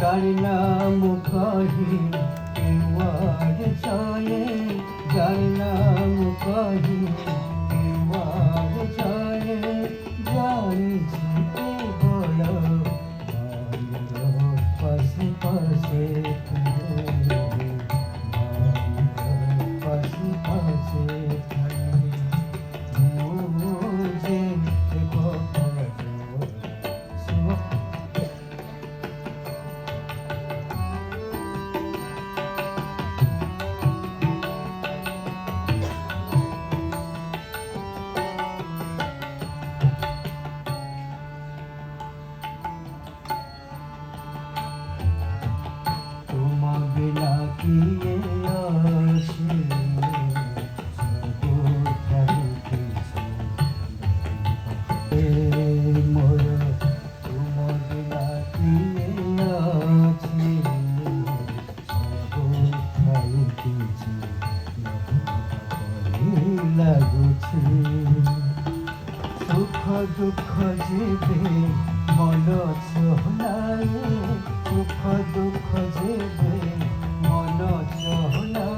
তার নাম কহি কেউয়ার চলে, যার নাম কহি কেউয়ার চলে, জানিছি কেবল পাশে পাশে পাশে পাশে মুঝে দেখো সুখ দুঃখ যেবে মন চহলায়, সুখ দুঃখ যেবে মন চহলায়।